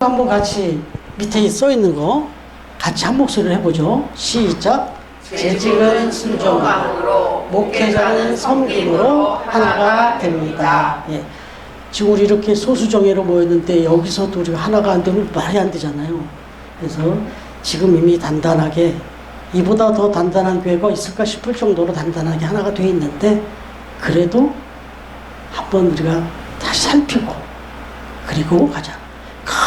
한번 같이 밑에 써 있는 거 같이 한 목소리로 해보죠. 시작. 재직은 순종으로, 목회자는 섬김으로 하나가 됩니다. 예. 지금 우리 이렇게 소수정예로 모였는데 여기서도 우리가 하나가 안 되면 말이 안 되잖아요. 그래서 지금 이미 단단하게 이보다 더 단단한 교회가 있을까 싶을 정도로 단단하게 하나가 돼 있는데, 그래도 한번 우리가 다시 살피고 그리고 가자.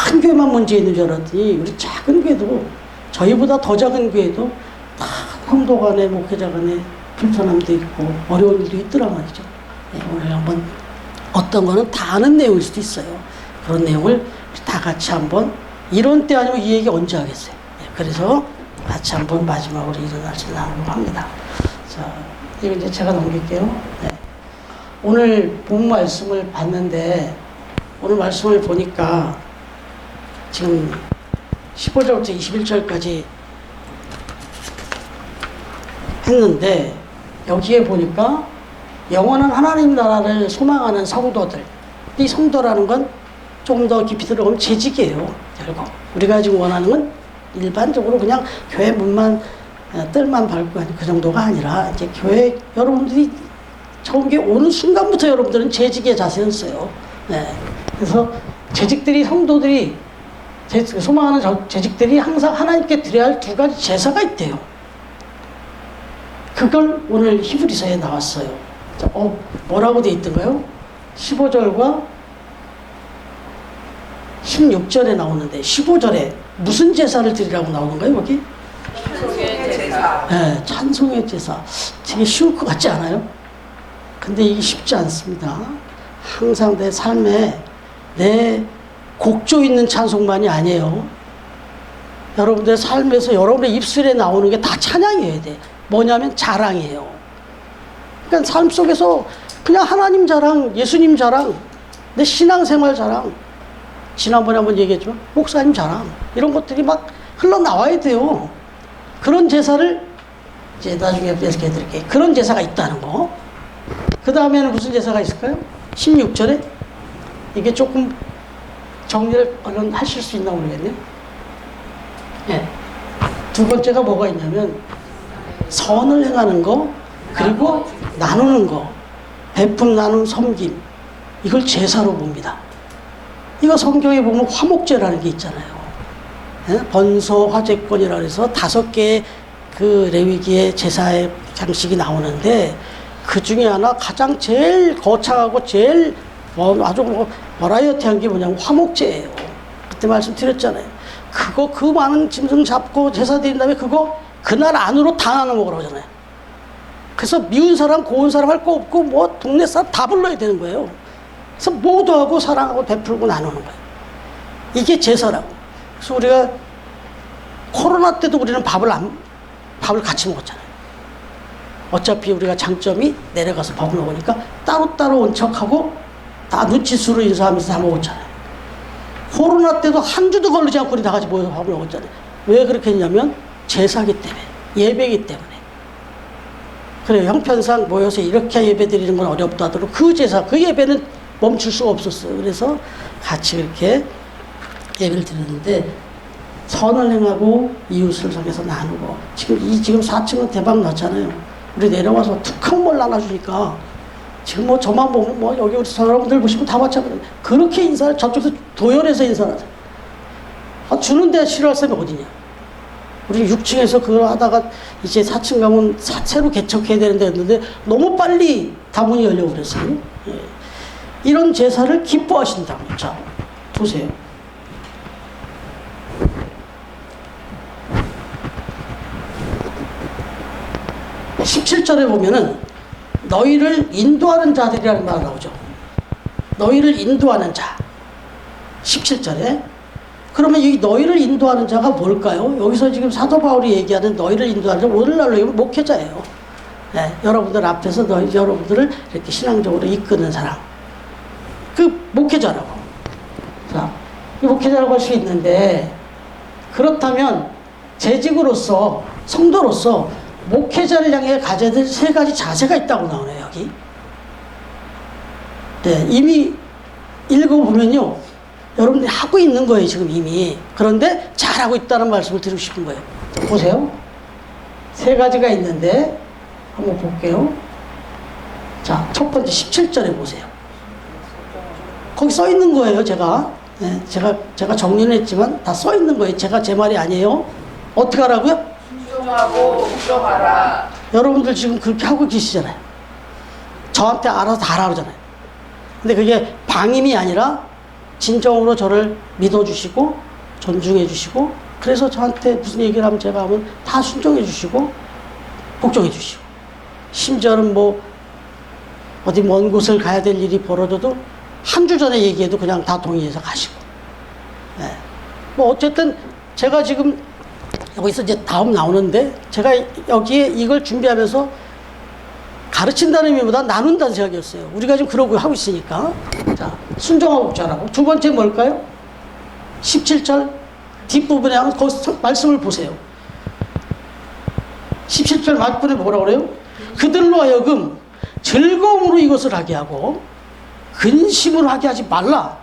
큰 교회만 문제 있는 줄 알았더니 우리 작은 교회도, 저희보다 더 작은 교회도 다 성도 간에 목회자 간에 불편함도 있고 어려운 일도 있더란 말이죠. 네, 오늘 한번 어떤 거는 다 아는 내용일 수도 있어요. 그런 내용을 다 같이 한번, 이런 때 아니면 이 얘기 언제 하겠어요. 네, 그래서 같이 한번 마지막으로 일어나서 나누려고 합니다. 자, 이거 이제 제가 넘길게요. 네. 오늘 본 말씀을 봤는데, 오늘 말씀을 보니까 지금 15절부터 21절까지 했는데, 여기에 보니까 영원한 하나님 나라를 소망하는 성도들, 이 성도라는 건 조금 더 깊이 들어가면 재직이에요. 결국 우리가 지금 원하는 건 일반적으로 그냥 교회 문만 뜰만 밟고 하는 그 정도가 아니라, 이제 교회 여러분들이 처음 게 오는 순간부터 여러분들은 재직의 자세였어요. 네. 그래서 재직들이, 성도들이 소망하는 재직들이 항상 하나님께 드려야 할 두 가지 제사가 있대요. 그걸 오늘 히브리서에 나왔어요. 뭐라고 돼 있던가요? 15절과 16절에 나오는데, 15절에 무슨 제사를 드리라고 나오는가요, 거기? 찬송의 제사. 네, 찬송의 제사. 되게 쉬울 것 같지 않아요? 근데 이게 쉽지 않습니다. 항상 내 삶에 내 곡조 있는 찬송만이 아니에요. 여러분들의 삶에서 여러분의 입술에 나오는 게 다 찬양이어야 돼. 뭐냐면 자랑이에요. 그러니까 삶 속에서 그냥 하나님 자랑, 예수님 자랑, 내 신앙생활 자랑, 지난번에 한번 얘기했지만 목사님 자랑, 이런 것들이 막 흘러나와야 돼요. 그런 제사를 이제 나중에 뺏게 해드릴게요. 그런 제사가 있다는 거. 그 다음에는 무슨 제사가 있을까요? 16절에 이게 조금 정리를 얼른 하실 수 있나 모르겠네요. 네. 두 번째가 뭐가 있냐면 선을 행하는 거, 그리고 나누는 거, 베품 나눔 섬김, 이걸 제사로 봅니다. 이거 성경에 보면 화목제라는 게 있잖아요. 네? 번소 화제권이라 해서 5개의 그 레위기의 제사의 장식이 나오는데, 그 중에 하나 가장 제일 거창하고 제일 아주 버라이어티한 게 뭐냐면 화목제예요. 그때 말씀드렸잖아요. 그거 그 많은 짐승 잡고 제사 드린 다음에 그거 그날 안으로 다 나눠 먹으라고 하잖아요. 그래서 미운 사람 고운 사람 할 거 없고 뭐 동네 사람 다 불러야 되는 거예요. 그래서 모두하고 사랑하고 베풀고 나누는 거예요. 이게 제사라고. 그래서 우리가 코로나 때도 우리는 밥을 같이 먹었잖아요. 어차피 우리가 장점이 내려가서 밥을 먹으니까 따로따로 온 척하고 다 눈치수로 인사하면서 다 먹었잖아요. 코로나 때도 한 주도 걸리지 않고 우리 다 같이 모여서 밥을 먹었잖아요. 왜 그렇게 했냐면 제사기 때문에, 예배기 때문에. 그래요. 형편상 모여서 이렇게 예배 드리는 건 어렵다 하더라도 그 제사, 그 예배는 멈출 수가 없었어요. 그래서 같이 그렇게 예배를 드렸는데, 선을 행하고 이웃을 속에서 나누고, 지금 4층은 대박 났잖아요. 우리 내려와서 툭하면 나눠주니까 지금 뭐 저만 보면 뭐 여기 우리 사람들 보시면 다 마찬가지예요. 그렇게 인사를 저쪽에서 도열해서 인사를 하세요. 주는데 싫어할 사람이 어디냐. 우리 6층에서 그걸 하다가 이제 4층 가면 새로 개척해야 되는데 했는데 너무 빨리 다문이 열려고 그랬어요. 예. 이런 제사를 기뻐하신다고. 자, 보세요. 17절에 보면은 너희를 인도하는 자들이라는 말이 나오죠. 너희를 인도하는 자. 17절에. 그러면 이 너희를 인도하는 자가 뭘까요? 여기서 지금 사도 바울이 얘기하는 너희를 인도하는 자, 오늘날로 얘기하면 목회자예요. 네, 여러분들 앞에서 여러분들을 이렇게 신앙적으로 이끄는 사람. 그 목회자라고. 자, 이 목회자라고 할 수 있는데, 그렇다면 재직으로서, 성도로서 목회자를 향해 가져야 될 3가지 자세가 있다고 나오네요, 여기. 네, 이미 읽어보면요. 여러분들이 하고 있는 거예요, 지금 이미. 그런데 잘하고 있다는 말씀을 드리고 싶은 거예요. 보세요. 세 가지가 있는데 한번 볼게요. 자, 첫 번째 17절에 보세요. 거기 써 있는 거예요, 제가. 네, 제가 정리는 했지만 다 써 있는 거예요. 제 말이 아니에요. 어떻게 하라고요? 순종하고 복종하라. 여러분들 지금 그렇게 하고 계시잖아요. 저한테 알아서 다 하라 그러잖아요. 근데 그게 방임이 아니라 진정으로 저를 믿어주시고 존중해주시고 그래서 저한테 무슨 얘기를 하면 제가 하면 다 순종해주시고 복종해주시고 심지어는 뭐 어디 먼 곳을 가야 될 일이 벌어져도 한 주 전에 얘기해도 그냥 다 동의해서 가시고. 네. 뭐 어쨌든 제가 지금 여기서 이제 다음 나오는데 제가 여기에 이걸 준비하면서 가르친다는 의미보다 나눈다는 생각이었어요. 우리가 지금 그러고 하고 있으니까. 자, 순종하고 복종하라고. 두 번째 뭘까요? 17절 뒷부분에 한번 거기서 말씀을 보세요. 17절 맞부분에 뭐라고 그래요? 그들로 하여금 즐거움으로 이것을 하게 하고 근심으로 하게 하지 말라.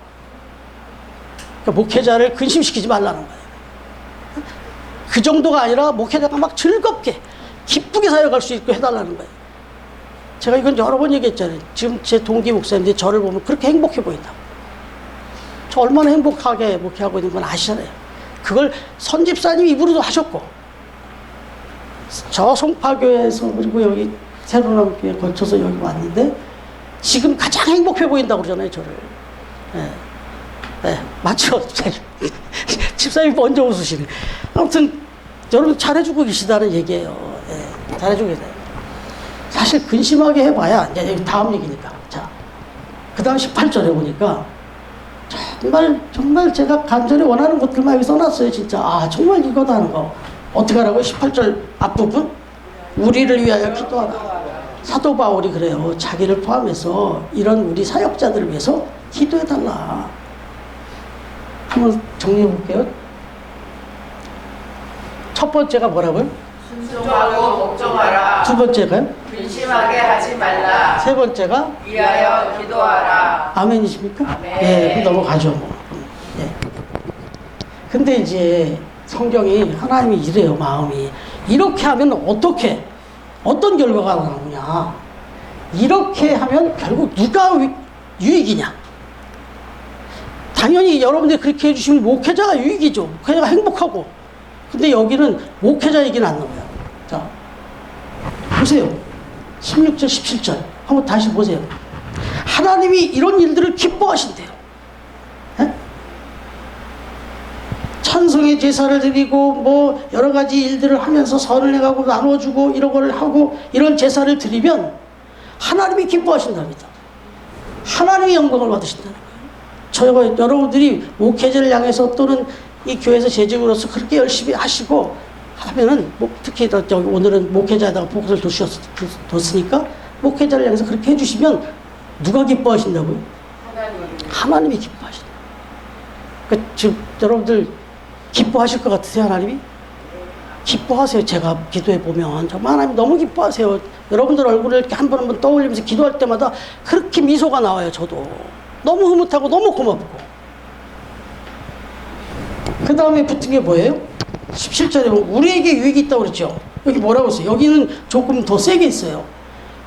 그러니까 목회자를 근심시키지 말라는 거예요. 그 정도가 아니라 목회자가 막 즐겁게 기쁘게 사역할 수 있고 해달라는 거예요. 제가 이건 여러 번 얘기했잖아요. 지금 제 동기 목사님들이 저를 보면 그렇게 행복해 보인다고. 저 얼마나 행복하게 목회하고 있는 건 아시잖아요. 그걸 선집사님 입으로도 하셨고 저 송파교회에서 그리고 여기 새로운 교회 거쳐서 여기 왔는데 지금 가장 행복해 보인다고 그러잖아요, 저를. 네. 네, 맞죠? 집사님이 먼저 웃으시네. 아무튼 여러분 잘해주고 계시다는 얘기예요. 네, 잘해주고 계세요. 사실 근심하게 해봐야 이제 다음 얘기니까. 자, 그 다음 18절에 보니까 정말 제가 간절히 원하는 것들만 여기 써놨어요, 진짜. 아, 정말 이거다 하는 거. 어떻게 하라고요? 18절 앞부분? 우리를 위하여 기도하라. 사도 바울이 그래요. 자기를 포함해서 이런 우리 사역자들을 위해서 기도해달라. 한번 정리해 볼게요. 첫 번째가 뭐라고요? 순종하고 복종하라. 두 번째가요? 근심하게 하지 말라. 세 번째가? 위하여 기도하라. 아멘이십니까? 아멘. 예, 그럼 넘어가죠. 뭐. 예. 근데 이제 성경이 하나님이 이래요, 마음이. 이렇게 하면 어떤 결과가 나오냐. 이렇게 하면 결국 누가 유익이냐. 당연히 여러분들이 그렇게 해주시면 목회자가 유익이죠. 목회자가 행복하고. 근데 여기는 목회자 얘기는 안 나와요. 자, 보세요. 16절, 17절. 한번 다시 보세요. 하나님이 이런 일들을 기뻐하신대요. 에? 찬송의 제사를 드리고 뭐 여러 가지 일들을 하면서 선을 해가고 나눠주고 이런 걸 하고 이런 제사를 드리면 하나님이 기뻐하신답니다. 하나님이 영광을 받으신다는 거예요. 저희가 여러분들이 목회자를 향해서 또는 이 교회에서 재직으로서 그렇게 열심히 하시고 하면은 특히 여기 오늘은 목회자에다가 복을 뒀으니까 목회자를 향해서 그렇게 해주시면 누가 기뻐하신다고요? 하나님이 기뻐하신다. 그러니까 지금 여러분들 기뻐하실 것 같으세요, 하나님이? 기뻐하세요. 제가 기도해 보면 정말 하나님 너무 기뻐하세요. 여러분들 얼굴을 이렇게 한 번 한 번 떠올리면서 기도할 때마다 그렇게 미소가 나와요. 저도 너무 흐뭇하고 너무 고맙고. 그 다음에 붙은 게 뭐예요? 17절에 보면 우리에게 유익이 있다고 그랬죠. 여기 뭐라고 했어요? 여기는 조금 더 세게 있어요.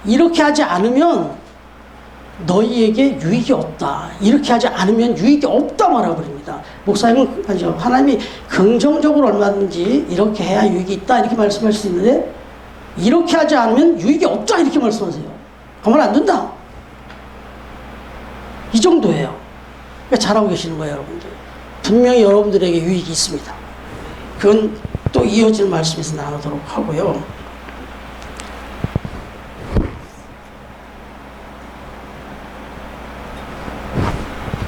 이렇게 하지 않으면 너희에게 유익이 없다. 이렇게 하지 않으면 유익이 없다 말하고 그럽니다. 목사님은 아니죠. 하나님이 긍정적으로 얼마든지 이렇게 해야 유익이 있다 이렇게 말씀할 수 있는데 이렇게 하지 않으면 유익이 없다 이렇게 말씀하세요. 가만 안 둔다. 이 정도예요. 그러니까 잘하고 계시는 거예요, 여러분들. 분명히 여러분들에게 유익이 있습니다. 그건 또 이어지는 말씀에서 나누도록 하고요.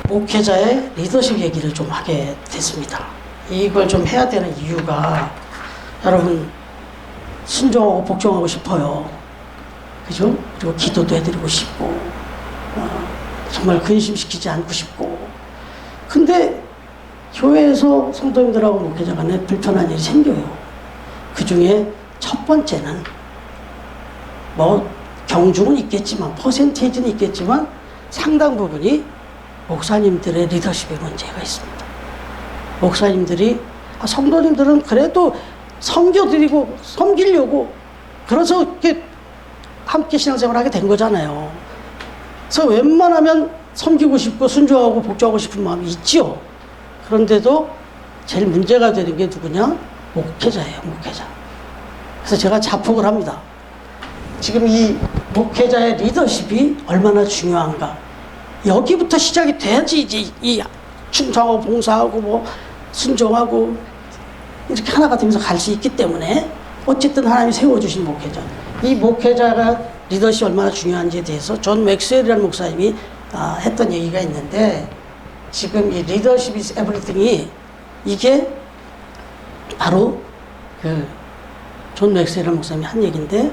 목회자의 리더십 얘기를 좀 하게 됐습니다. 이걸 좀 해야 되는 이유가 여러분 순종하고 복종하고 싶어요. 그죠? 그리고 기도도 해드리고 싶고 정말 근심시키지 않고 싶고 근데 교회에서 성도님들하고 목회자 간에 불편한 일이 생겨요. 그 중에 첫 번째는 뭐 경중은 있겠지만 퍼센테이지는 있겠지만 상당 부분이 목사님들의 리더십에 문제가 있습니다. 목사님들이, 성도님들은 그래도 섬겨드리고 섬기려고 그래서 이렇게 함께 신앙생활을 하게 된 거잖아요. 그래서 웬만하면 섬기고 싶고 순종하고 복종하고 싶은 마음이 있지요. 그런데도 제일 문제가 되는 게 누구냐? 목회자예요, 목회자. 그래서 제가 자폭을 합니다. 지금 이 목회자의 리더십이 얼마나 중요한가. 여기부터 시작이 돼야지 이제 이 충성하고 봉사하고 뭐 순종하고 이렇게 하나가 되면서 갈 수 있기 때문에 어쨌든 하나님이 세워주신 목회자. 이 목회자가 리더십이 얼마나 중요한지에 대해서 존 맥스웰이라는 목사님이 했던 얘기가 있는데, 지금 이 리더십 is everything이 이게 바로 그 존 맥스웰이라는 목사님이 한 얘기인데,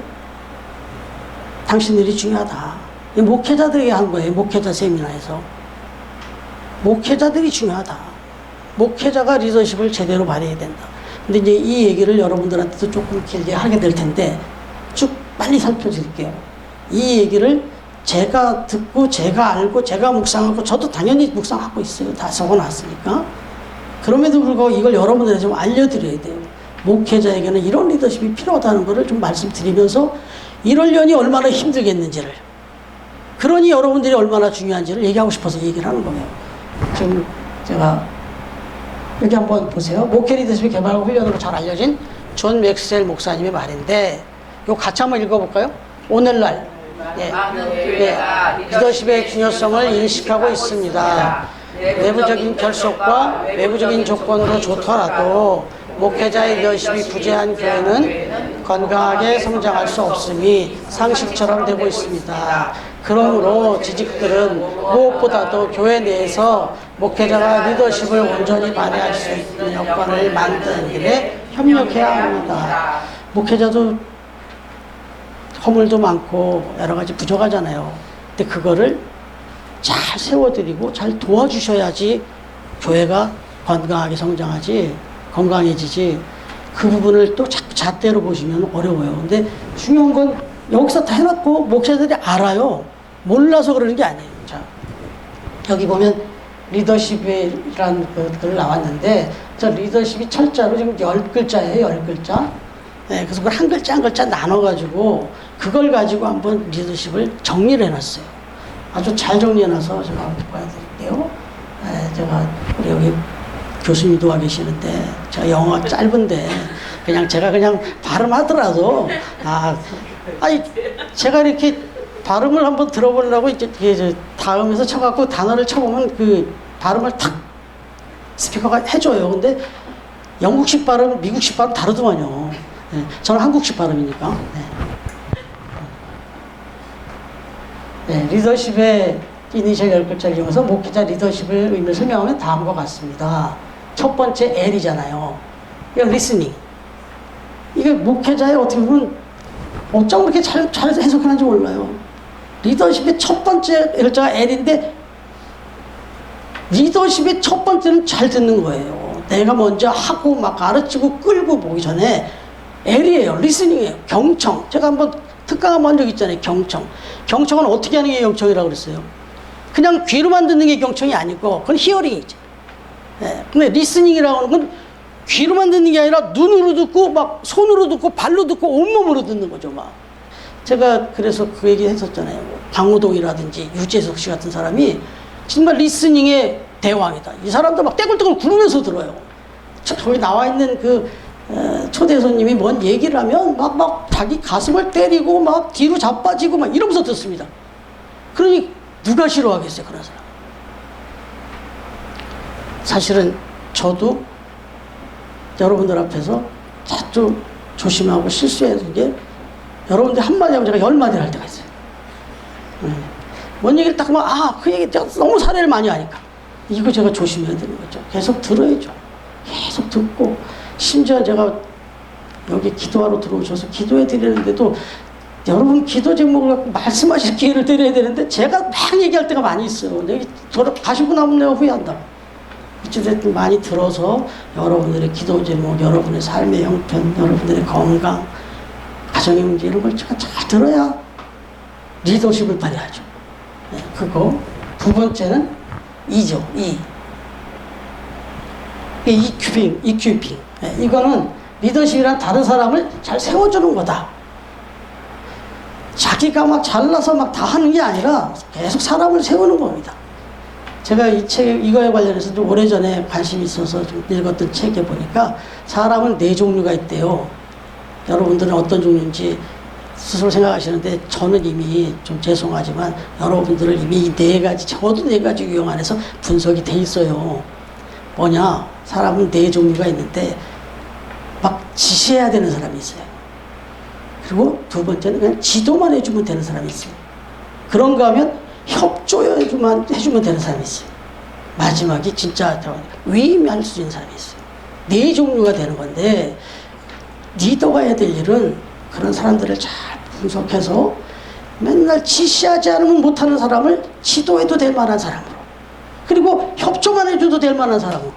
당신들이 중요하다. 이 목회자들에게 한 거예요. 목회자 세미나에서. 목회자들이 중요하다. 목회자가 리더십을 제대로 발휘해야 된다. 근데 이제 이 얘기를 여러분들한테도 조금 길게 하게 될 텐데 쭉 빨리 살펴드릴게요. 이 얘기를 제가 듣고 제가 알고 제가 묵상하고 저도 당연히 묵상하고 있어요. 다 적어놨으니까. 그럼에도 불구하고 이걸 여러분들에게 좀 알려드려야 돼요. 목회자에게는 이런 리더십이 필요하다는 것을 좀 말씀드리면서 이러려니 얼마나 힘들겠는지를, 그러니 여러분들이 얼마나 중요한지를 얘기하고 싶어서 얘기를 하는 거예요. 지금 제가 여기 한번 보세요. 목회 리더십의 개발과 훈련으로 잘 알려진 존 맥스웰 목사님의 말인데, 이거 같이 한번 읽어볼까요? 오늘날 리더십의 중요성을 인식하고 있습니다. 내부적인 결속과 외부적인 조건으로 좋더라도 목회자의 리더십이 부재한 교회는 건강하게 성장할 수 없음이 상식처럼 되고 있습니다. 그러므로 지직들은 무엇보다도 교회 내에서 목회자가 리더십을 온전히 발휘할 수 있는 여건을 만드는 일에 협력해야 합니다. 목회자도 허물도 많고 여러 가지 부족하잖아요. 근데 그거를 잘 세워드리고 잘 도와주셔야지 교회가 건강하게 성장하지, 건강해지지. 그 부분을 또 자꾸 잣대로 보시면 어려워요. 근데 중요한 건 여기서 다 해놨고 목사들이 알아요. 몰라서 그러는 게 아니에요. 자, 여기 보면 리더십이라는 글 나왔는데, 저 리더십이 철자로 지금 10글자예요. 10글자. 네, 그래서 그걸 한 글자 한 글자 나눠가지고 그걸 가지고 한번 리더십을 정리를 해놨어요. 아주 잘 정리해놔서 제가 한번 보여드릴게요. 네, 제가 우리 여기 교수님도 와 계시는데 제가 영어가 짧은데 제가 그냥 발음하더라도 아니 제가 이렇게 발음을 한번 들어보려고 이제 다음에서 쳐갖고 단어를 쳐보면 그 발음을 탁 스피커가 해줘요. 근데 영국식 발음, 미국식 발음 다르더만요. 네, 저는 한국식 발음이니까. 네, 리더십의 이니셜 10글자를 이용해서 목회자 리더십을 의미를 설명하면 다음과 같습니다. 첫 번째 L이잖아요. 이건 리스닝. 이게 목회자의 어떻게 보면 어쩜 그렇게 잘 해석하는지 몰라요. 리더십의 첫 번째 글자가 L인데 리더십의 첫 번째는 잘 듣는 거예요. 내가 먼저 하고 막 가르치고 끌고 보기 전에 L이에요. 리스닝이에요. 경청. 제가 한번 특강 한번 한 적 있잖아요. 경청. 경청은 어떻게 하는 게 경청이라고 그랬어요? 그냥 귀로만 듣는 게 경청이 아니고 그건 히어링이지. 네. 근데 리스닝이라고 하는 건 귀로만 듣는 게 아니라 눈으로 듣고 막 손으로 듣고 발로 듣고 온몸으로 듣는 거죠. 막. 제가 그래서 그 얘기 했었잖아요. 강호동이라든지 유재석 씨 같은 사람이 정말 리스닝의 대왕이다. 이 사람도 막 떼굴떼굴 구르면서 들어요. 저기 나와 있는 그 초대 손님이 뭔 얘기를 하면 막 자기 가슴을 때리고 막 뒤로 자빠지고 막 이러면서 듣습니다. 그러니 누가 싫어하겠어요, 그런 사람. 사실은 저도 여러분들 앞에서 자주 조심하고 실수하는 게, 여러분들 한마디 하면 제가 10마디를 할 때가 있어요. 뭔 얘기를 딱 하면 그 얘기 제가 너무 사례를 많이 하니까 이거 제가 조심해야 되는 거죠. 계속 들어야죠. 계속 듣고, 심지어 제가 여기 기도하러 들어오셔서 기도해 드리는데도 여러분 기도 제목을 갖고 말씀하실 기회를 드려야 되는데 제가 막 얘기할 때가 많이 있어요. 근데 가시고 나면 내가 후회한다. 어찌됐든 많이 들어서 여러분들의 기도 제목, 여러분의 삶의 형편, 여러분들의 건강, 가정의 문제 이런 걸 제가 잘 들어야 리더십을 발휘하죠. 네, 그거. 두 번째는 E죠. E. EQing. 이거는 리더십이란 다른 사람을 잘 세워주는 거다. 자기가 막 잘나서 막 다 하는 게 아니라 계속 사람을 세우는 겁니다. 제가 이 책, 이거에 관련해서 좀 오래전에 관심이 있어서 좀 읽었던 책에 보니까 사람은 4종류가 있대요. 여러분들은 어떤 종류인지 스스로 생각하시는데 저는 이미 좀 죄송하지만 여러분들을 이미 이 4가지, 적어도 4가지 유형 안에서 분석이 돼 있어요. 뭐냐? 사람은 4종류가 있는데 막 지시해야 되는 사람이 있어요. 그리고 두 번째는 그냥 지도만 해주면 되는 사람이 있어요. 그런가 하면 협조해주면 되는 사람이 있어요. 마지막이 진짜 위임할 수 있는 사람이 있어요. 4종류가 되는 건데 리더가 해야 될 일은 그런 사람들을 잘 분석해서 맨날 지시하지 않으면 못하는 사람을 지도해도 될 만한 사람으로, 그리고 협조만 해줘도 될 만한 사람으로,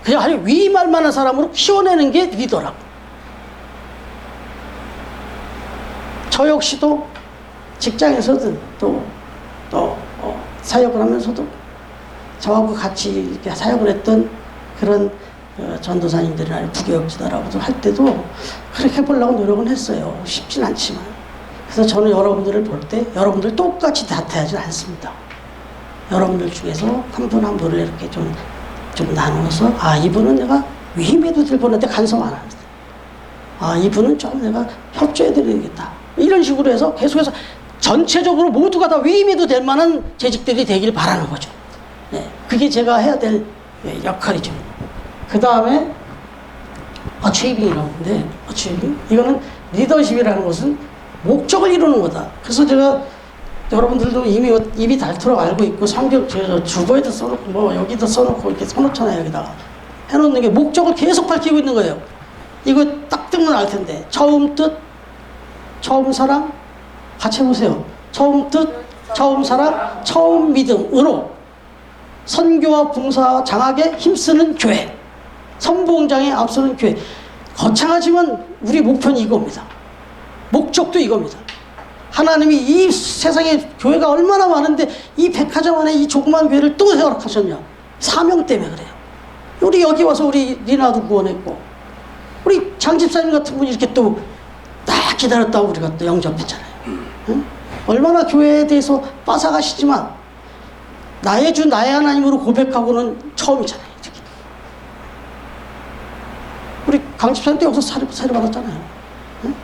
그냥 아주 위임할 만한 사람으로 키워내는 게 리더라고. 저 역시도 직장에서든 또 사역을 하면서도 저하고 같이 이렇게 사역을 했던 그런 전도사님들이나 부교육지도라고도 할 때도 그렇게 보려고 노력은 했어요. 쉽진 않지만. 그래서 저는 여러분들을 볼 때 여러분들 똑같이 다투하지 않습니다. 여러분들 중에서 한 분 한 분을 이렇게 좀 나누어서, 아, 이분은 내가 위임해도 될 뻔한데 간섭 안 합니다. 아, 이분은 좀 내가 협조해드려야겠다. 이런 식으로 해서 계속해서 전체적으로 모두가 다 위임해도 될 만한 재직들이 되길 바라는 거죠. 네, 그게 제가 해야 될 역할이죠. 그 다음에 어치이빙이라고 하는데, 어치이빙? 이거는 리더십이라는 것은 목적을 이루는 거다. 그래서 제가 여러분들도 이미 입이 닳도록 알고 있고, 성경 주보에도 써놓고 뭐 여기도 써놓고 이렇게 써놓잖아요. 여기다가 해놓는 게 목적을 계속 밝히고 있는 거예요. 이거 딱 뜨면 알 텐데, 처음 뜻, 처음 사랑, 같이 해보세요. 처음 뜻, 처음 사랑, 처음 믿음으로 선교와 봉사 장악에 힘쓰는 교회, 선봉장에 앞서는 교회. 거창하지만 우리 목표는 이겁니다. 목적도 이겁니다. 하나님이 이 세상에 교회가 얼마나 많은데 이 백화점 안에 이 조그만 교회를 또 허락하셨냐? 사명 때문에 그래요. 우리 여기 와서 우리 리나도 구원했고, 우리 장 집사님 같은 분이 이렇게 또 딱 기다렸다고 우리가 또 영접했잖아요. 응? 얼마나 교회에 대해서 빠삭하시지만 나의 주 나의 하나님으로 고백하고는 처음이잖아요. 이렇게. 우리 강 집사님 때 여기서 사례 받았잖아요. 응?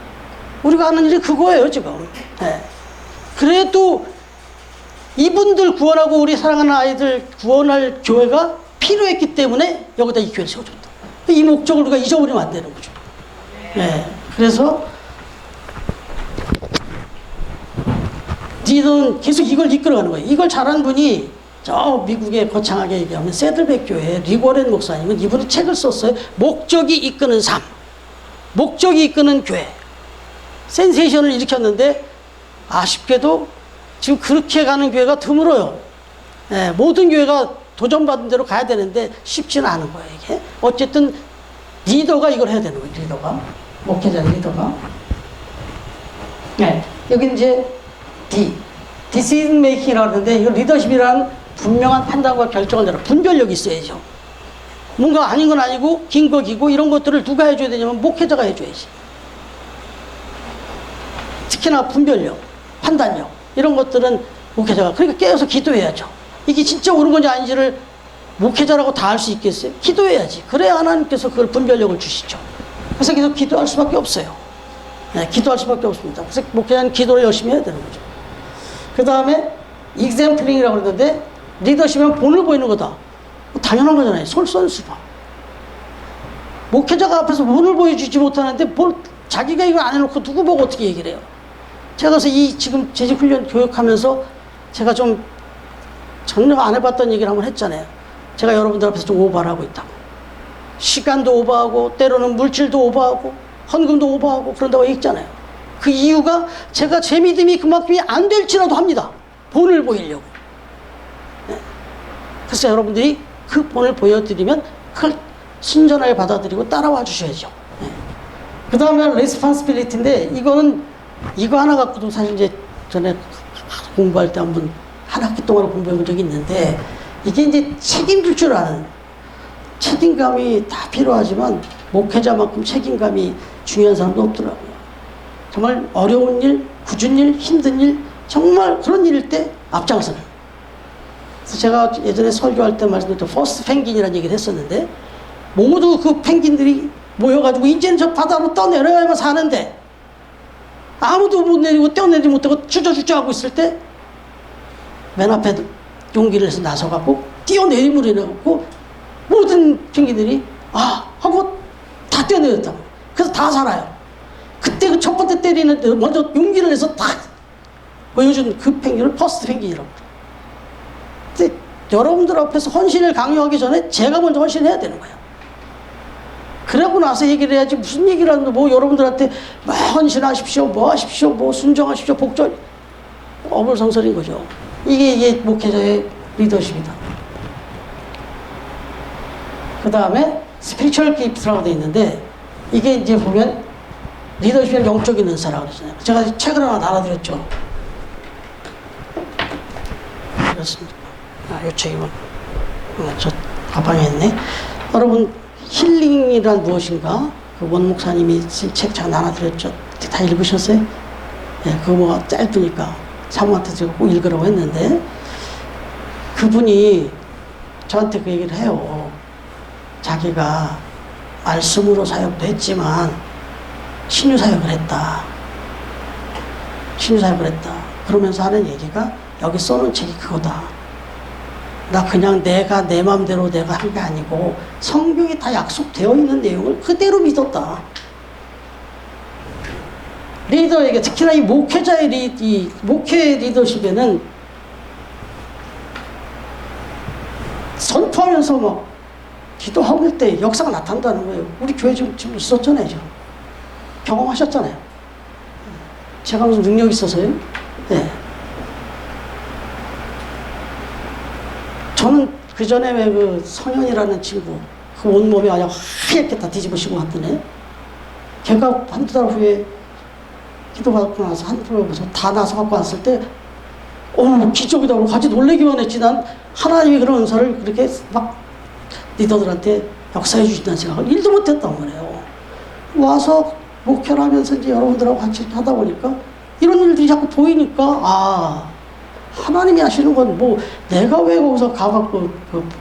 우리가 하는 일이 그거예요 지금. 네. 그래도 이분들 구원하고 우리 사랑하는 아이들 구원할 교회가 필요했기 때문에 여기다 이 교회를 세워줬다. 이 목적을 우리가 잊어버리면 안 되는 거죠. 네. 그래서 니는 계속 이걸 이끌어가는 거예요. 이걸 잘한 분이 저 미국에 거창하게 얘기하면 세들백 교회 리고렌 목사님은 이분이 책을 썼어요. 목적이 이끄는 삶, 목적이 이끄는 교회. 센세이션을 일으켰는데 아쉽게도 지금 그렇게 가는 교회가 드물어요. 네, 모든 교회가 도전받은 대로 가야 되는데 쉽지는 않은 거예요. 이게 어쨌든 리더가 이걸 해야 되는 거예요. 리더가, 목회자 리더가. 네, 여기 이제 decision making이라고 하는데, 이거 리더십이란 분명한 판단과 결정을 내라. 분별력이 있어야죠. 뭔가 아닌 건 아니고 긴 거 기고 이런 것들을 누가 해줘야 되냐면 목회자가 해줘야지. 특히나 분별력, 판단력 이런 것들은 목회자가, 그러니까 깨어서 기도해야죠. 이게 진짜 옳은 건지 아닌지를 목회자라고 다 알 수 있겠어요? 기도해야지. 그래야 하나님께서 그걸 분별력을 주시죠. 그래서 계속 기도할 수밖에 없어요. 네, 기도할 수밖에 없습니다. 그래서 목회자는 기도를 열심히 해야 되는 거죠. 그 다음에 exampling이라고 그러는데, 리더십은 본을 보이는 거다. 당연한 거잖아요. 솔선수범. 목회자가 앞에서 본을 보여주지 못하는데 자기가 이걸 안 해놓고 누구 보고 어떻게 얘기를 해요? 제가 그래서 이 지금 재직훈련 교육하면서 제가 좀 전혀 안 해봤던 얘기를 한번 했잖아요. 제가 여러분들 앞에서 좀 오버를 하고 있다고. 시간도 오버하고 때로는 물질도 오버하고 헌금도 오버하고 그런다고 얘기했잖아요. 그 이유가 제가 제 믿음이 그만큼이 안 될지라도 합니다. 본을 보이려고. 네. 그래서 여러분들이 그 본을 보여드리면 그걸 순전하게 받아들이고 따라와 주셔야죠. 네. 그 다음에 레스폰시빌리티인데, 이거 하나 갖고도 사실 이제 전에 공부할 때 한 학기 동안 공부해 본 적이 있는데, 이게 이제 책임질 줄 아는 책임감이 다 필요하지만 목회자만큼 책임감이 중요한 사람도 없더라고요. 정말 어려운 일, 굳은 일, 힘든 일, 정말 그런 일일 때 앞장서는. 그래서 제가 예전에 설교할 때 말씀드렸던 퍼스트 펭귄이라는 얘기를 했었는데, 모두 그 펭귄들이 모여가지고 이제는 저 바다로 떠내려야만 사는데 아무도 못 내리고 떼어내리지 못하고 주저주저 하고 있을 때 맨 앞에 용기를 내서 나서갖고 뛰어내림으로 인해갖고 모든 펭귄들이 하고 다 뛰어내렸다고. 그래서 다 살아요. 그때 그 첫 번째 때리는 먼저 용기를 내서 딱 보여준 그 펭귄을 퍼스트 펭귄이라고. 근데 여러분들 앞에서 헌신을 강요하기 전에 제가 먼저 헌신해야 되는 거예요. 그러고 나서 얘기를 해야지. 무슨 얘기를 하는데 뭐 여러분들한테 뭐 헌신하십시오, 뭐 하십시오, 뭐 순종하십시오, 복종, 어불성설인 거죠. 이게 목회자의 리더십이다. 그 다음에 스피리추얼 기프트라고 되어 있는데, 이게 이제 보면 리더십의 영적인 은사라고 그러잖아요. 제가 책을 하나 달아드렸죠. 그렇습니다. 이 책이 저 가방에 있네. 여러분, 힐링이란 무엇인가? 그 원 목사님이 쓴 책 제가 나눠드렸죠. 다 읽으셨어요? 예, 그거 뭐가 짧으니까 사모한테 제가 꼭 읽으라고 했는데, 그분이 저한테 그 얘기를 해요. 자기가 말씀으로 사역도 했지만 신유 사역을 했다. 신유 사역을 했다. 그러면서 하는 얘기가, 여기 써놓은 책이 그거다. 나 그냥 내가 내 맘대로 내가 한 게 아니고 성경에 다 약속되어 있는 내용을 그대로 믿었다. 리더에게, 특히나 이 목회자의 이 목회 리더십에는 선포하면서 막 기도하고 있을 때 역사가 나타난다는 거예요. 우리 교회 지금 있었잖아요. 지금 경험하셨잖아요. 제가 무슨 능력이 있어서요? 네. 저는 그 전에 왜 그 성현이라는 친구, 그 온몸이 아주 하얗게 다 뒤집어지고 왔더니, 걔가 한두 달 후에 기도받고 나서 다 나서 갖고 왔을 때, 기적이다 그러고 같이 놀래기만 했지. 난 하나님이 그런 은사를 그렇게 막 리더들한테 역사해 주신다는 생각을 1도 못 했단 말이에요. 와서 목회를 하면서 이제 여러분들하고 같이 하다 보니까 이런 일들이 자꾸 보이니까, 하나님이 하시는 건 뭐 내가 왜 거기서 가갖고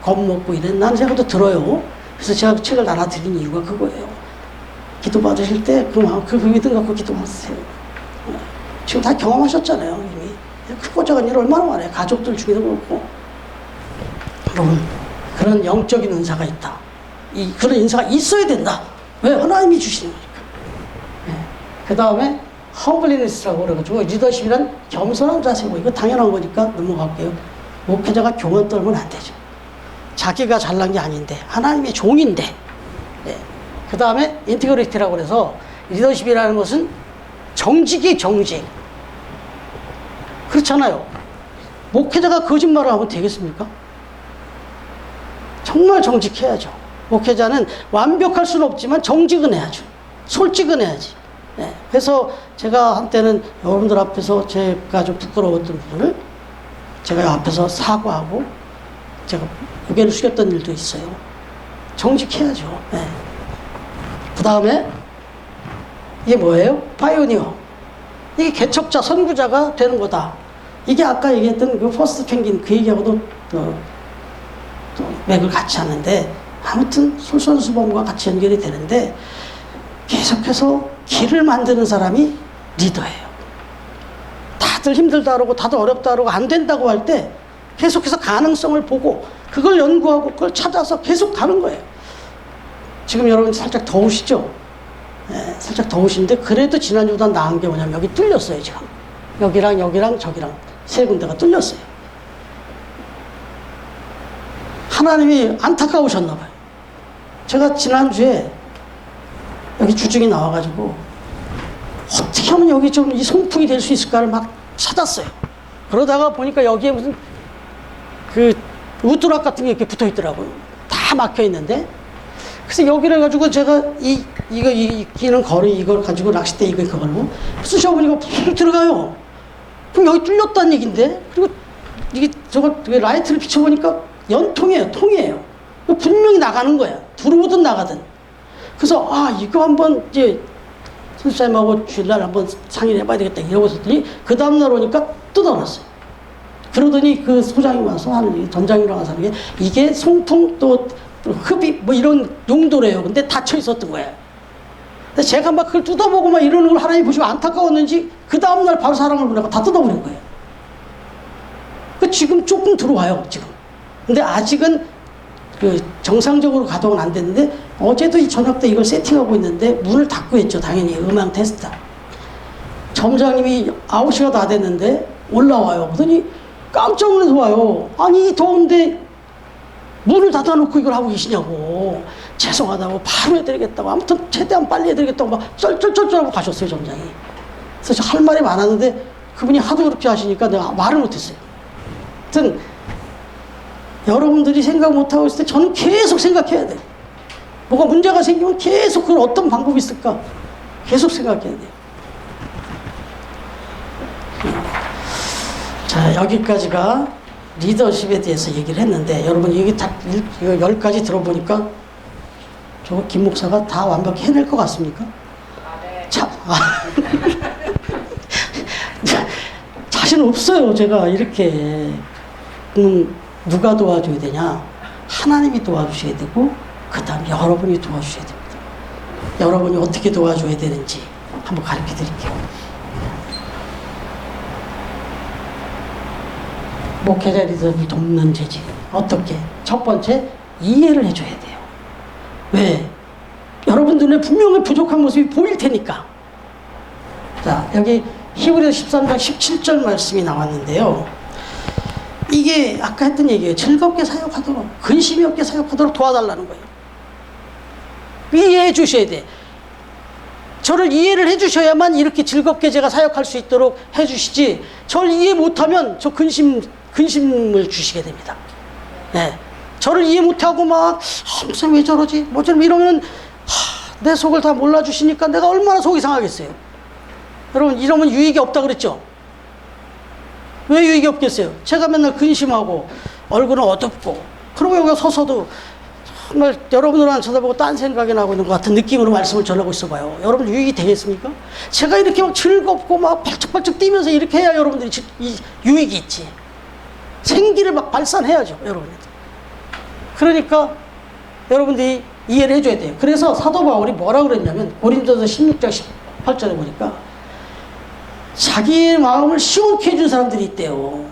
겁먹고 이랬나 생각도 들어요. 그래서 제가 책을 나눠드린 이유가 그거예요. 기도 받으실 때 그 믿음 갖고 기도하세요. 지금 다 경험하셨잖아요, 이미. 크고 작은 일 얼마나 많아요. 가족들 중에도 그렇고. 여러분, 그런 영적인 은사가 있다. 그런 은사가 있어야 된다. 왜? 하나님이 주시는 거니까. 그 다음에 험블리니스라고 그래가지고, 리더십이란 겸손한 자세고, 이거 당연한 거니까 넘어갈게요. 목회자가 교만 떨면 안 되죠. 자기가 잘난 게 아닌데 하나님의 종인데. 네. 그 다음에 인티그리티라고 그래서, 리더십이라는 것은 정직이 정직. 그렇잖아요. 목회자가 거짓말을 하면 되겠습니까? 정말 정직해야죠. 목회자는 완벽할 수는 없지만 정직은 해야죠. 솔직은 해야지. 네. 그래서 제가 한때는 여러분들 앞에서 제가 좀 부끄러웠던 부분을 제가 앞에서 사과하고 제가 고개를 숙였던 일도 있어요. 정직해야죠. 네. 그 다음에 이게 뭐예요? 파이오니어. 이게 개척자, 선구자가 되는 거다. 이게 아까 얘기했던 그 퍼스트 펭귄 그 얘기하고도 또 맥을 같이 하는데, 아무튼 솔선수범과 같이 연결이 되는데, 계속해서 길을 만드는 사람이 리더예요. 다들 힘들다 그러고 다들 어렵다 그러고 안 된다고 할 때 계속해서 가능성을 보고 그걸 연구하고 그걸 찾아서 계속 가는 거예요. 지금 여러분 살짝 더우시죠? 네, 살짝 더우신데, 그래도 지난주보다 나은 게 뭐냐면 여기 뚫렸어요. 지금 여기랑 여기랑 저기랑 세 군데가 뚫렸어요. 하나님이 안타까우셨나 봐요. 제가 지난주에 여기 주중이 나와가지고 어떻게 하면 여기 좀 이 송풍이 될 수 있을까를 막 찾았어요. 그러다가 보니까 여기에 무슨 그 우뚜락 같은 게 이렇게 붙어 있더라고요. 다 막혀 있는데, 그래서 여기를 가지고 제가 이거 기는 거리 이걸 가지고 낚싯대 이거 그걸로 쑤셔보니까 푹 들어가요. 그럼 여기 뚫렸다는 얘긴데, 그리고 이게 저거 라이트를 비춰보니까 연통이에요. 통이에요. 분명히 나가는 거야. 들어오든 나가든. 그래서 이거 한번 이제 선생님하고 주일날 한번 상의를 해봐야 되겠다 이러고 있더니 그 다음날 오니까 뜯어놨어요. 그러더니 그 소장이 와서 하는, 전장이라고 와서 하는 게 이게 송풍 또 흡입 뭐 이런 용도래요. 근데 닫혀 있었던 거예요. 근데 제가 막 그걸 뜯어보고 막 이러는 걸 하나님 보시고 안타까웠는지 그 다음날 바로 사람을 보내고 다 뜯어버린 거예요. 지금 조금 들어와요, 지금. 근데 아직은 그 정상적으로 가동은 안 됐는데 어제도 이 저녁 때 이걸 세팅하고 있는데 문을 닫고 했죠. 당연히 음향 테스트. 점장님이 9시가 다 됐는데 올라와요. 그러더니 깜짝 놀라서 와요. 아니 더운데 문을 닫아놓고 이걸 하고 계시냐고. 죄송하다고 바로 해드리겠다고. 아무튼 최대한 빨리 해드리겠다고 막 쩔쩔쩔쩔하고 가셨어요, 점장이. 그래서 할 말이 많았는데 그분이 하도 그렇게 하시니까 내가 말을 못했어요. 하여튼 여러분들이 생각 못하고 있을 때 저는 계속 생각해야 돼요. 뭐가 문제가 생기면 계속 그걸 어떤 방법이 있을까 계속 생각해야 돼요. 자, 여기까지가 리더십에 대해서 얘기를 했는데 여러분 여기 다 10가지 들어보니까 저 김 목사가 다 완벽히 해낼 것 같습니까? 네. 참 자신 없어요. 제가 이렇게 누가 도와줘야 되냐? 하나님이 도와주셔야 되고 그 다음 여러분이 도와주셔야 됩니다. 여러분이 어떻게 도와줘야 되는지 한번 가르쳐 드릴게요. 목회자 리더를 돕는 재질. 어떻게? 첫 번째, 이해를 해줘야 돼요. 왜? 여러분 눈에 분명히 부족한 모습이 보일 테니까. 자, 여기 히브리서 13장 17절 말씀이 나왔는데요. 이게 아까 했던 얘기예요. 즐겁게 사역하도록, 근심이 없게 사역하도록 도와달라는 거예요. 이해해 주셔야 돼. 저를 이해를 해 주셔야만 이렇게 즐겁게 제가 사역할 수 있도록 해 주시지, 저를 이해 못하면 저 근심을 주시게 됩니다. 네. 저를 이해 못하고 막 목사님 왜 저러지? 뭐처럼 이러면 내 속을 다 몰라주시니까 내가 얼마나 속이 상하겠어요. 여러분 이러면 유익이 없다 그랬죠? 왜 유익이 없겠어요? 제가 맨날 근심하고 얼굴은 어둡고 그러고 여기 서서도 정말 여러분들은 안 쳐다보고 딴 생각이 나고 있는 것 같은 느낌으로 말씀을 전하고 있어봐요. 여러분 유익이 되겠습니까? 제가 이렇게 막 즐겁고 막 발쩍발쩍 뛰면서 이렇게 해야 여러분들이 유익이 있지. 생기를 막 발산해야죠, 여러분들. 그러니까 여러분들이 이해를 해줘야 돼요. 그래서 사도 바울이 뭐라고 그랬냐면 고린도서 16장 18절에 보니까 자기의 마음을 시원케 해준 사람들이 있대요.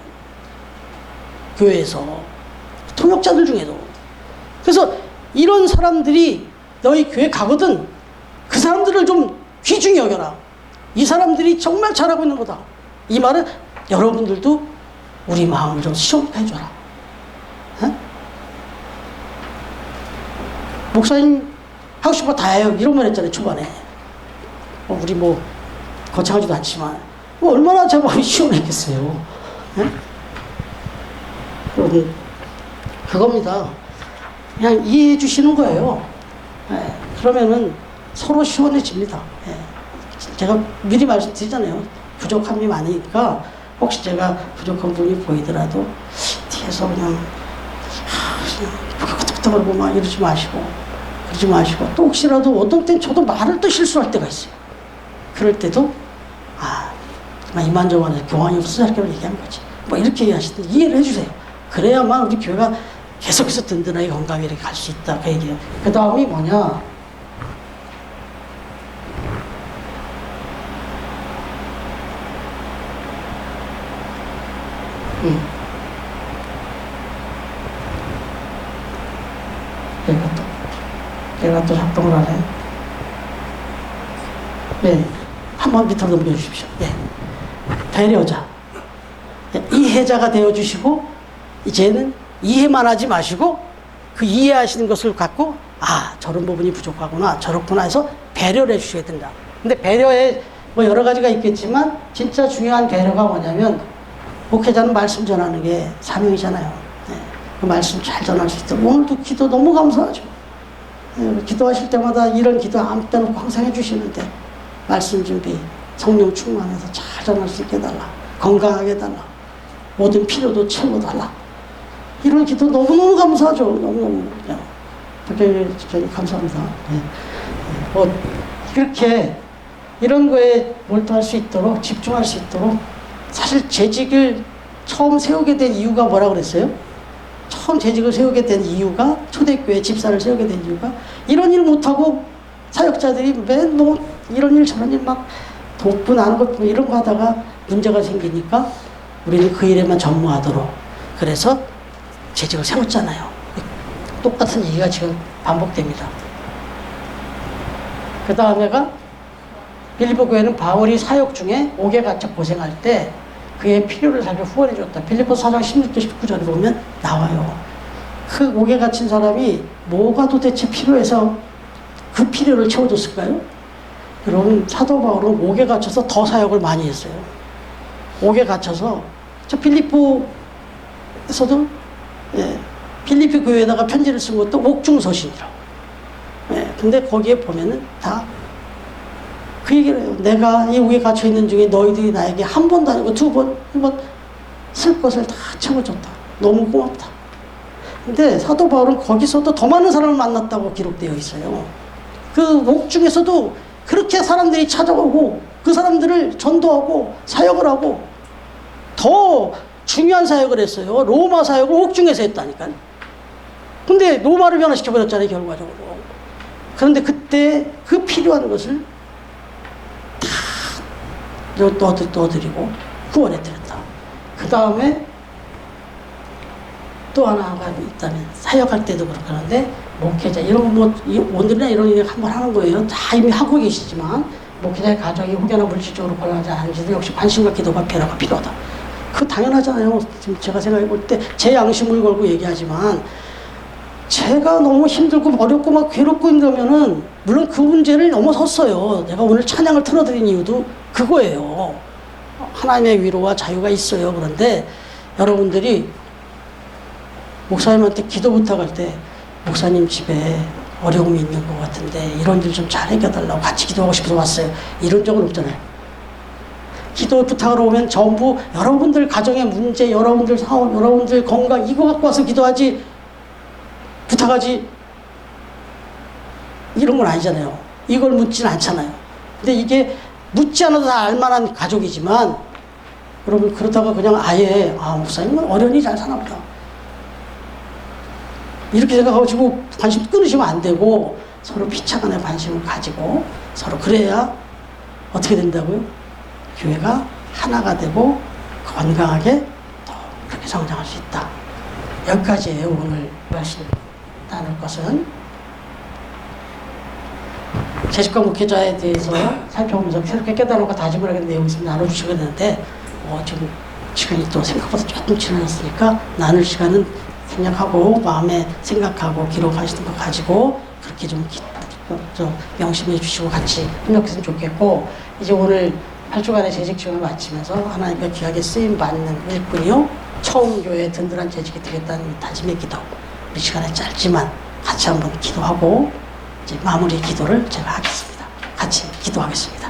교회에서. 통역자들 중에도. 그래서 이런 사람들이 너희 교회 가거든 그 사람들을 좀 귀중히 여겨라. 이 사람들이 정말 잘하고 있는 거다. 이 말은 여러분들도 우리 마음을 좀 시원케 해줘라. 에? 목사님 하고 싶은 거 다 해요. 이런 말 했잖아요, 초반에. 우리 뭐 거창하지도 않지만 뭐 얼마나 제 마음이 시원했겠어요. 여러분 그겁니다. 그냥 이해해 주시는 거예요. 예, 그러면은 서로 시원해집니다. 예. 제가 미리 말씀드리잖아요. 부족함이 많으니까 혹시 제가 부족한 부분이 보이더라도 뒤에서 그냥 끄덕끄덕거리고 막 이러지 마시고 그러지 마시고 또 혹시라도 어떤 땐 저도 말을 또 실수할 때가 있어요. 그럴 때도 이만저만 교환이 없어서 이렇게 얘기한 거지. 뭐 이렇게 얘기하시는데 이해를 해주세요. 그래야만 우리 교회가 계속해서 든든하게 건강하게 이렇게 갈 수 있다. 그 얘기예요. 그 다음이 뭐냐? 얘가 또 작동을 하네. 네. 한번 밑으로 넘겨주십시오. 네. 배려자. 이해자가 되어주시고, 이제는 이해만 하지 마시고, 그 이해하시는 것을 갖고, 저런 부분이 부족하구나, 저렇구나 해서 배려를 해주셔야 된다. 근데 배려에 뭐 여러 가지가 있겠지만, 진짜 중요한 배려가 뭐냐면, 목회자는 말씀 전하는 게 사명이잖아요. 네. 그 말씀 잘 전할 수 있도록. 오늘도 기도 너무 감사하죠. 네. 기도하실 때마다 이런 기도 아무 때나 항상 해주시는데, 말씀 준비, 성령 충만해서 잘 전할 수 있게 해달라. 건강하게 해달라. 모든 필요도 채워달라. 이런 기도 너무너무 감사하죠. 너무너무. 박경일 집사님 감사합니다. 예. 뭐 이렇게 이런 거에 몰두할 수 있도록 집중할 수 있도록 사실 재직을 처음 세우게 된 이유가 뭐라 그랬어요? 처음 재직을 세우게 된 이유가 초대교회 집사를 세우게 된 이유가 이런 일 못하고 사역자들이 맨 뭐 이런 일 저런 일 막 돕고 나는 것 이런 거 하다가 문제가 생기니까 우리는 그 일에만 전무하도록 그래서 재직을 세웠잖아요. 똑같은 얘기가 지금 반복됩니다. 그 다음에가 빌립보 교회는 바울이 사역 중에 옥에 갇혀 고생할 때 그의 필요를 살펴 후원해 줬다. 빌립보 4장 16절 19절에 보면 나와요. 그 옥에 갇힌 사람이 뭐가 도대체 필요해서 그 필요를 채워줬을까요? 여러분 사도 바울은 옥에 갇혀서 더 사역을 많이 했어요. 옥에 갇혀서 저 필립보에서도 필리피 교회에다가 편지를 쓴 것도 옥중서신이라고. 근데 거기에 보면은 다 그 얘기를 해요. 내가 이 옥에 갇혀 있는 중에 너희들이 나에게 한 번도 아니고 두 번, 한 번 쓸 것을 다 채워줬다. 너무 고맙다. 근데 사도 바울은 거기서도 더 많은 사람을 만났다고 기록되어 있어요. 그 옥중에서도 그렇게 사람들이 찾아오고 그 사람들을 전도하고 사역을 하고 더 중요한 사역을 했어요. 로마 사역을 옥중에서 했다니까요. 근데 로마를 변화시켜버렸잖아요, 결과적으로. 그런데 그때 그 필요한 것을 다 떠드리고 후원해드렸다. 그 다음에 또 하나가 있다면 사역할 때도 그렇게 목회자 이런 뭐 오늘이나 이런 일 한번 하는 거예요. 다 이미 하고 계시지만 목회자의 가정이 혹여나 물질적으로 곤란하지 않은지도 역시 관심과 기도가 배려가 필요하다. 그거 당연하잖아요. 지금 제가 생각해 볼 때 제 양심을 걸고 얘기하지만 제가 너무 힘들고 어렵고 막 괴롭고 이러면은 물론 그 문제를 넘어섰어요. 내가 오늘 찬양을 틀어드린 이유도 그거예요. 하나님의 위로와 자유가 있어요. 그런데 여러분들이 목사님한테 기도 부탁할 때 목사님 집에 어려움이 있는 것 같은데 이런 일 좀 잘 해결달라고 같이 기도하고 싶어서 왔어요. 이런 적은 없잖아요. 기도 부탁으로 오면 전부 여러분들 가정의 문제, 여러분들 사업, 여러분들 건강 이거 갖고 와서 기도하지 부탁하지 이런 건 아니잖아요. 이걸 묻지는 않잖아요. 근데 이게 묻지 않아도 다 알만한 가족이지만 여러분 그러다가 그냥 아예 목사님은 어련히 잘 사나 보다 이렇게 생각하고 관심 끊으시면 안 되고 서로 피차간의 관심을 가지고 서로 그래야 어떻게 된다고요? 교회가 하나가 되고 건강하게 더 그렇게 성장할 수 있다. 여기까지예요. 오늘 말씀 나눌 것은 재직과 목회자에 대해서 살펴보면서 새롭게 깨달음과 다짐을 하게 된 내용이 있으면 나눠주시게 되는데 지금 시간이 또 생각보다 조금 지나갔으니까 나눌 시간은 생략하고 마음에 생각하고 기록하시는 거 가지고 그렇게 좀 명심해 주시고 같이 협력했으면 좋겠고 이제 오늘 8주간의 재직 지원을 마치면서 하나님께 귀하게 쓰임 받는 일꾼이요 처음 교회에 든든한 재직이 되겠다는 다짐의 기도 우리 시간에 짧지만 같이 한번 기도하고 이제 마무리 기도를 제가 하겠습니다. 같이 기도하겠습니다.